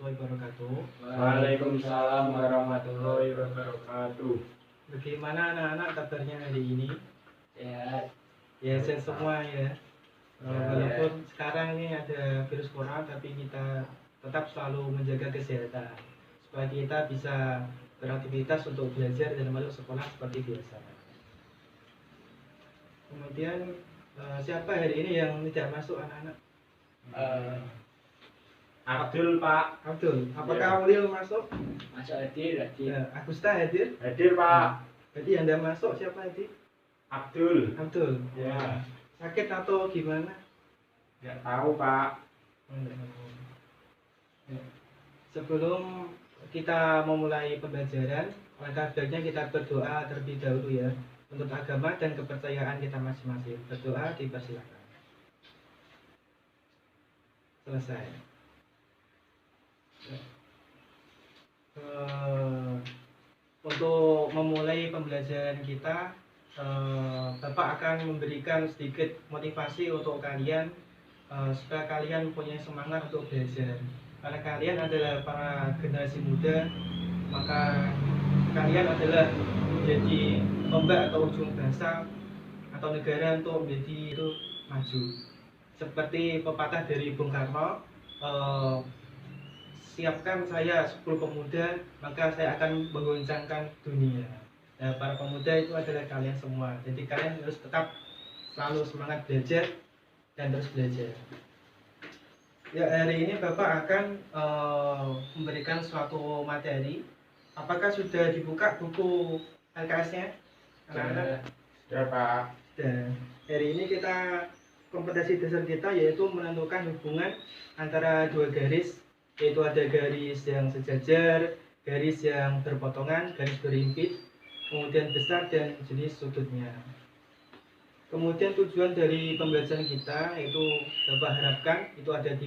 warahmatullahi wabarakatuh. Waalaikumsalam warahmatullahi wabarakatuh. Bagaimana anak-anak kabarnya hari ini? Sehat. Ya, sehat semua ya. Ya. Walaupun sekarang ini ada virus corona, tapi kita tetap selalu menjaga kesehatan supaya kita bisa beraktivitas untuk belajar dan masuk sekolah seperti biasa. Kemudian siapa hari ini yang tidak masuk anak-anak? Abdul, Pak. Abdul. Apakah Ya. Aurel masuk? Masuk hadir. Ya, Agusta hadir. Hadir, Pak. Jadi yang tidak masuk siapa tadi? Abdul. Abdul. Ya. Sakit atau gimana? Nggak tahu, Pak. Ya. Sebelum kita memulai pembelajaran, maka baiknya kita berdoa terlebih dahulu ya untuk agama dan kepercayaan kita masing-masing. Berdoa dipersilakan. Selesai. Untuk memulai pembelajaran kita, Bapak akan memberikan sedikit motivasi untuk kalian supaya kalian punya semangat untuk belajar. Karena kalian adalah para generasi muda, maka kalian adalah menjadi tombak atau ujung bangsa atau negara untuk menjadi itu maju. Seperti pepatah dari Bung Karno, siapkan saya 10 pemuda, maka saya akan menggoncangkan dunia. Nah, para pemuda itu adalah kalian semua. Jadi kalian harus tetap selalu semangat belajar dan terus belajar. Ya, hari ini Bapak akan memberikan suatu materi. Apakah sudah dibuka buku LKS-nya? Anak-anak? Sudah, Pak. Dan hari ini kita kompetensi dasar kita yaitu menentukan hubungan antara dua garis, yaitu ada garis yang sejajar, garis yang berpotongan, garis berimpit, kemudian besar dan jenis sudutnya. Kemudian tujuan dari pembelajaran kita yaitu Bapak harapkan itu ada 3.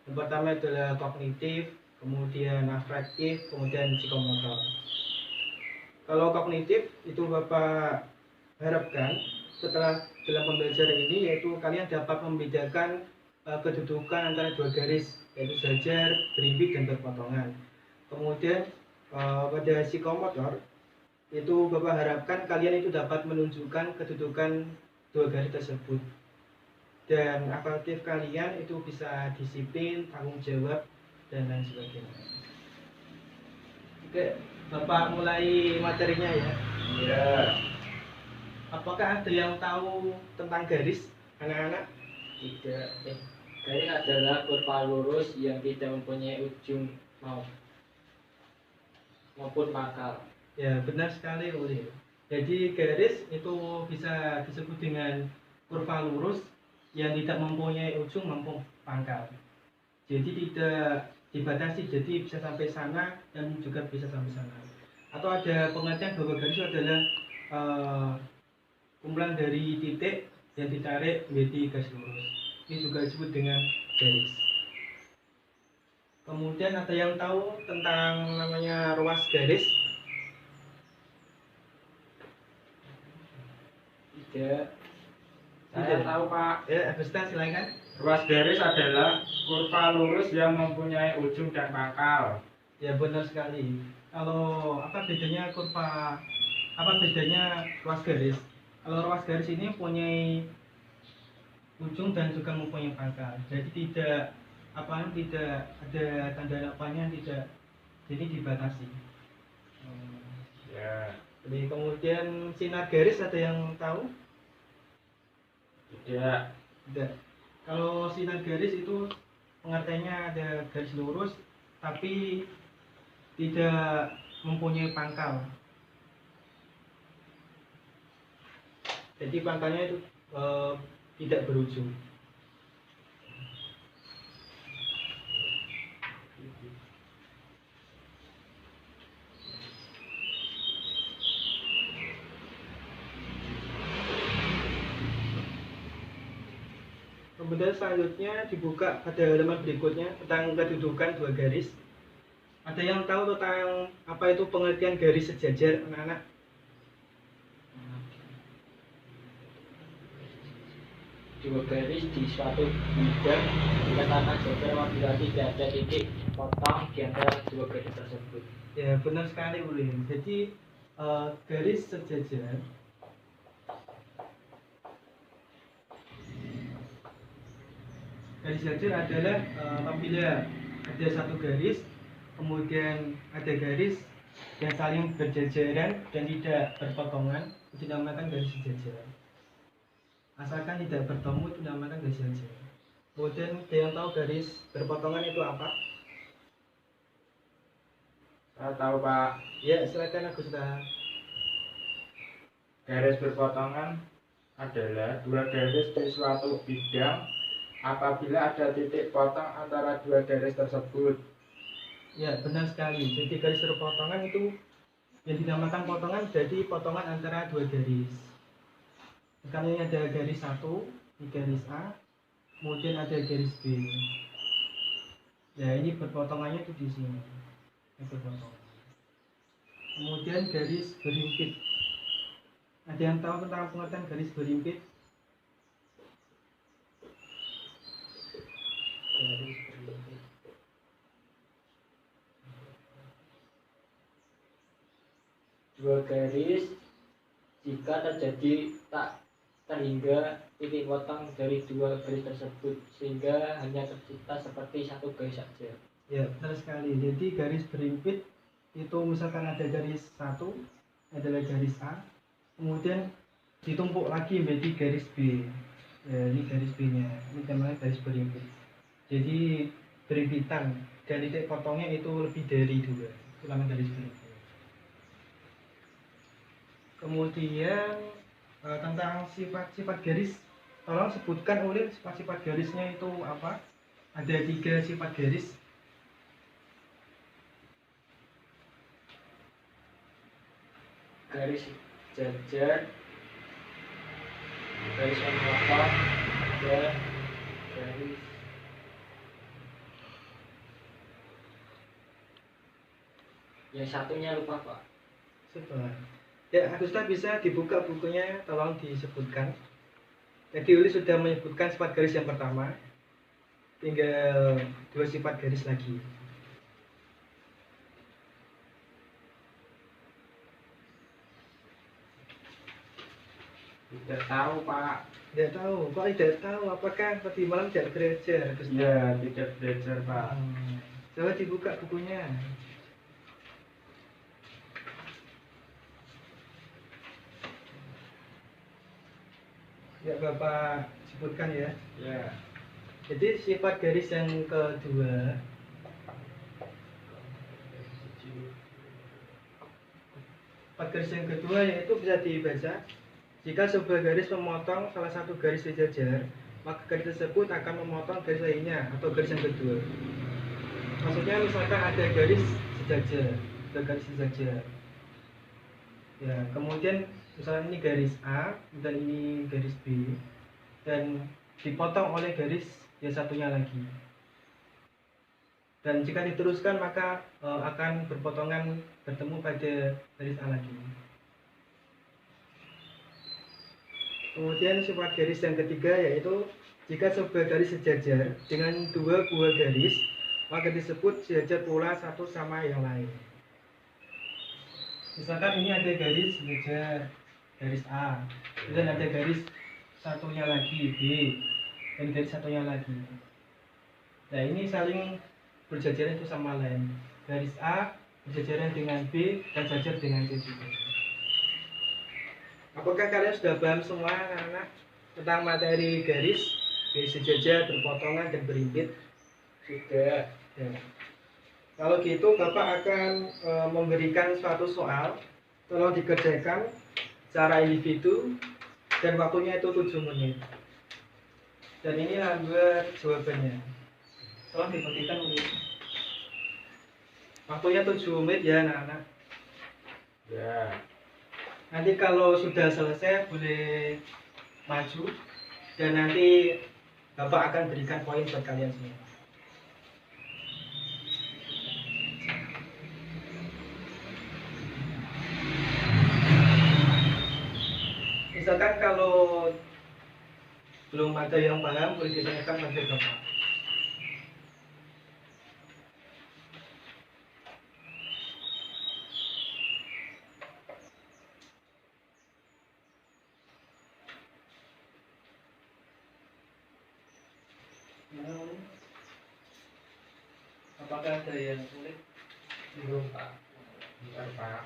Yang pertama adalah kognitif, kemudian afektif, kemudian psikomotor. Kalau kognitif itu Bapak harapkan setelah dalam pembelajaran ini yaitu kalian dapat membedakan kedudukan antara dua garis yaitu sejajar, berimpit, dan berpotongan. Kemudian pada psikomotor itu Bapak harapkan kalian itu dapat menunjukkan kedudukan dua garis tersebut. Dan afektif kalian itu bisa disiplin, tanggung jawab, dan lain sebagainya. Oke, Bapak mulai materinya ya. Iya. Apakah ada yang tahu tentang garis, anak-anak? Tidak. Garis adalah kurva lurus yang tidak mempunyai ujung maupun pangkal. Ya, benar sekali, Ulil. Jadi garis itu bisa disebut dengan kurva lurus yang tidak mempunyai ujung maupun pangkal. Jadi tidak dibatasi, jadi bisa sampai sana dan juga bisa sampai sana. Atau ada pengertian bahwa garis adalah kumpulan dari titik yang ditarik menjadi garis lurus. Ini juga disebut dengan garis. Kemudian ada yang tahu tentang namanya ruas garis? Tidak. Saya tahu, Pak. Ya, Agusta silakan. Ruas garis adalah kurva lurus yang mempunyai ujung dan pangkal. Ya, benar sekali. Kalau apa bedanya ruas garis? Kalau ruas garis ini mempunyai ujung dan juga mempunyai pangkal. Jadi tidak ada tanda apanya, tidak, jadi dibatasi. Ya. Jadi kemudian sinar garis ada yang tahu? Tidak. Tidak. Kalau sinar garis itu pengertiannya ada garis lurus tapi tidak mempunyai pangkal. Jadi pangkalnya itu tidak berujung. Kemudian selanjutnya dibuka pada halaman berikutnya tentang kedudukan dua garis. Ada yang tahu tentang apa itu pengertian garis sejajar, anak-anak? dua garis di suatu bidang dikatakan jajar apabila tidak ada titik potong di antara dua garis tersebut. Ya, benar sekali Ulin. Jadi garis sejajar adalah apabila ada satu garis, kemudian ada garis yang saling berjajaran dan tidak berpotongan, itu dinamakan garis sejajar. Asalkan tidak bertemu, itu dinamakan garis sejajar. Kemudian ada yang tahu garis berpotongan itu apa? Saya tahu Pak. Ya, silakan Agusta. Garis berpotongan adalah dua garis di suatu bidang apabila ada titik potong antara dua garis tersebut. Ya, benar sekali. Jadi garis berpotongan itu yang dinamakan potongan, jadi potongan antara dua garis. Kalau ini ada garis satu, ini garis A, kemudian ada garis B. Ya, ini berpotongannya itu di sini. Ini berpotongan. Kemudian garis berhimpit. Ada yang tahu tentang pengertian garis berhimpit? Garis berhimpit. Dua garis jika terjadi tak terhingga titik potong dari dua garis tersebut sehingga hanya tercipta seperti satu garis saja. Ya, benar sekali. Jadi garis berhimpit itu misalkan ada garis satu adalah garis A, kemudian ditumpuk lagi menjadi garis B. Ya, ini garis B nya, ini namanya garis berhimpit. Jadi berhimpitan dan titik potongnya itu lebih dari dua, itu namanya garis berhimpit. Kemudian tentang sifat-sifat garis, tolong sebutkan Ulin sifat-sifat garisnya itu apa? Ada 3 sifat garis. Garis jajar, garis memotong, dan garis yang satunya lupa Pak. Sebentar. Ya, Agusta bisa dibuka bukunya, tolong disebutkan. Jadi Uli sudah menyebutkan sifat garis yang pertama, tinggal 2 sifat garis lagi. Tidak tahu Pak. Tidak tahu, kok tidak tahu? Apakah tadi malam tidak belajar? Agusta? Ya, tidak belajar Pak. Coba dibuka bukunya. Ya, Bapak sebutkan ya. Ya. Jadi sifat garis yang kedua yaitu bisa dibaca jika sebuah garis memotong salah satu garis sejajar, maka garis tersebut akan memotong garis lainnya atau garis yang kedua. Maksudnya misalkan ada garis sejajar, ya, kemudian misalnya ini garis A dan ini garis B dan dipotong oleh garis yang satunya lagi, dan jika diteruskan maka akan berpotongan bertemu pada garis A lagi. Kemudian sifat garis yang ketiga yaitu jika sebuah garis sejajar dengan 2 buah garis, maka disebut sejajar pula satu sama yang lain. Misalkan ini ada garis sejajar garis A, dan ada garis satunya lagi B, dan garis satunya lagi. Nah, ini saling berjajaran itu sama lain. Garis A berjajaran dengan B dan sejajar dengan C juga. Apakah kalian sudah paham semua anak-anak tentang materi garis sejajar, berpotongan, dan berhimpit? Sudah. Ya. Kalau gitu Bapak akan memberikan suatu soal, tolong dikerjakan secara individu dan waktunya itu 7 menit. Dan ini lambat jawabannya. Tolong dibuktikan ini. Waktunya 7 menit ya anak-anak. Ya. Nanti kalau sudah selesai boleh maju dan nanti Bapak akan berikan poin buat kalian semua. Misalkan kalau Belum ada yang paham, boleh ditanyakan pada Bapak. Apakah ada yang sulit? Belum Pak. Bentar, Pak.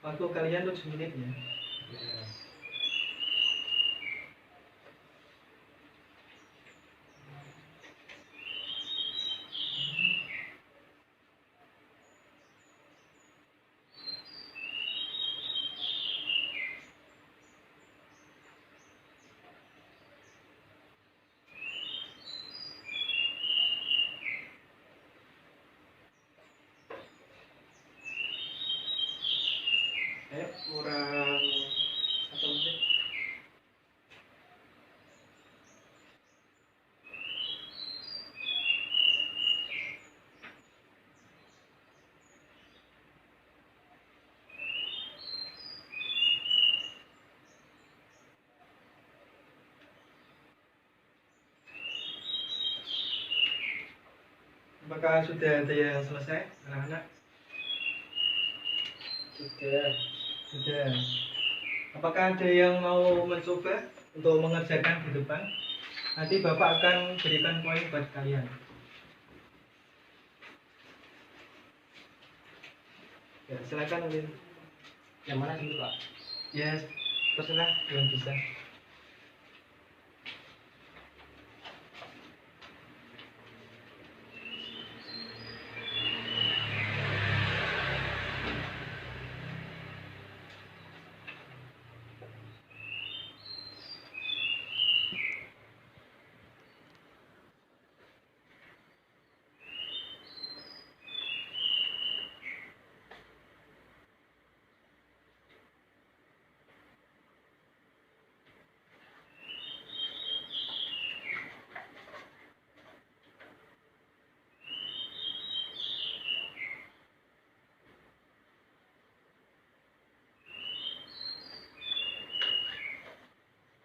Waktu kalian 7 menit ya. Ya. Kurang 1 menit. Apakah sudah ada yang selesai, anak-anak? Sudah. Sudah. Apakah ada yang mau mencoba untuk mengerjakan di depan? Nanti Bapak akan berikan poin buat kalian. Ya, silakan Ulin. Yang mana dulu Pak? Ya, terserah yang bisa.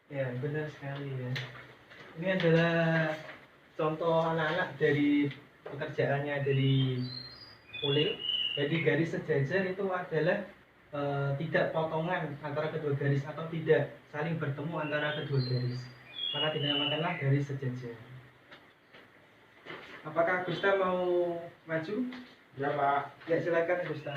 Ya, benar sekali ya. Ini adalah contoh anak-anak dari pekerjaannya dari Ulil. Jadi garis sejajar itu adalah tidak potongan antara kedua garis atau tidak saling bertemu antara kedua garis. Maka dinamakanlah garis sejajar. Apakah Gusta mau maju? Ya, Pak. Ya, silakan Gusta.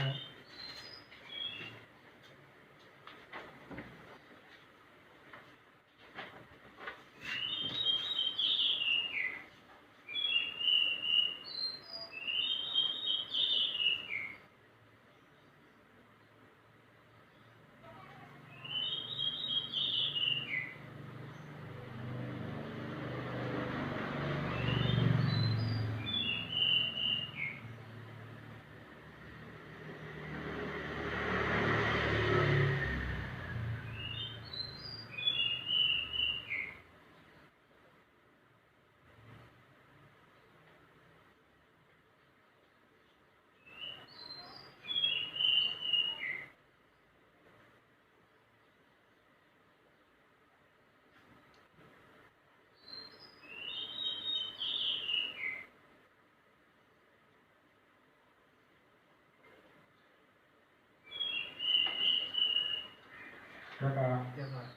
Ya, Pak. Ya, Pak.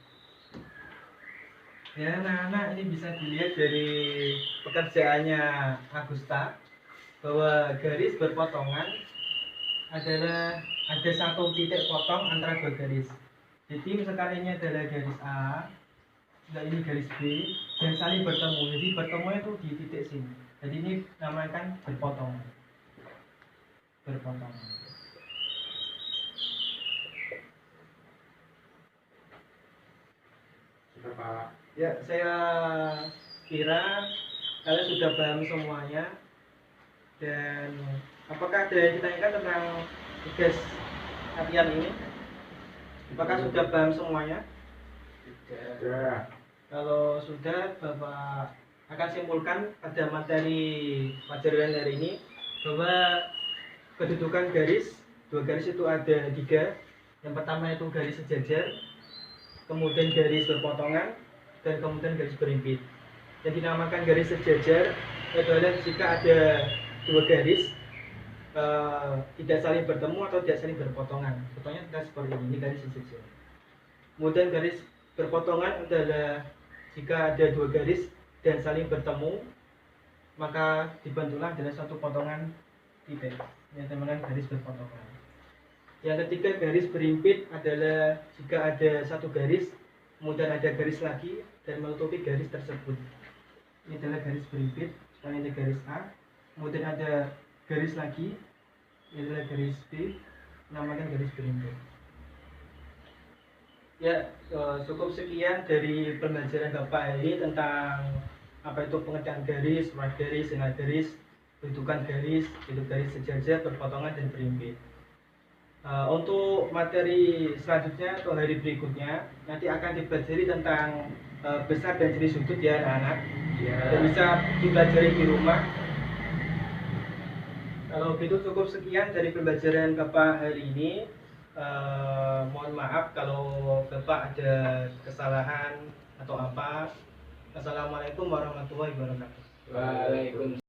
Ya, anak-anak ini bisa dilihat dari pekerjaannya Agusta bahwa garis berpotongan adalah ada satu titik potong antara dua garis. Jadi misalkan ini adalah garis A, dan ini garis B, dan saling bertemu. Jadi bertemunya itu di titik sini. Jadi ini namakan berpotongan. Berpotongan. Sudah, Pak. Ya, saya kira kalian sudah paham semuanya. Dan apakah ada yang ditanyakan tentang tugas harian ini? Apakah sudah paham semuanya? Ya. Kalau sudah, Bapak akan simpulkan pada materi pelajaran hari ini bahwa kedudukan garis, dua garis itu ada 3. Yang pertama itu garis sejajar, kemudian garis berpotongan, dan kemudian garis berimpit. Yang dinamakan garis sejajar adalah jika ada dua garis tidak saling bertemu atau tidak saling berpotongan. Contohnya kita seperti ini garis sejajar. Kemudian garis berpotongan adalah jika ada dua garis dan saling bertemu, maka dibentuklah dalam satu potongan titik yang dinamakan garis berpotongan. Yang ketiga, garis berimpit adalah jika ada satu garis, kemudian ada garis lagi dan menutupi garis tersebut. Ini adalah garis berimpit, sekarang ini garis A, kemudian ada garis lagi, ini adalah garis B, namakan garis berimpit. Ya, cukup sekian dari pembelajaran Bapak ini tentang apa itu pengertian garis, luas garis, tengah garis, kedudukan garis, bentuk garis sejajar, berpotongan, dan berimpit. Untuk materi selanjutnya atau hari berikutnya nanti akan dipelajari tentang besar dan jenis sudut ya anak-anak. Dan bisa dipelajari di rumah. Kalau gitu cukup sekian dari pembelajaran Bapak hari ini. Mohon maaf kalau Bapak ada kesalahan atau apa. Assalamualaikum warahmatullahi wabarakatuh. Waalaikumsalam.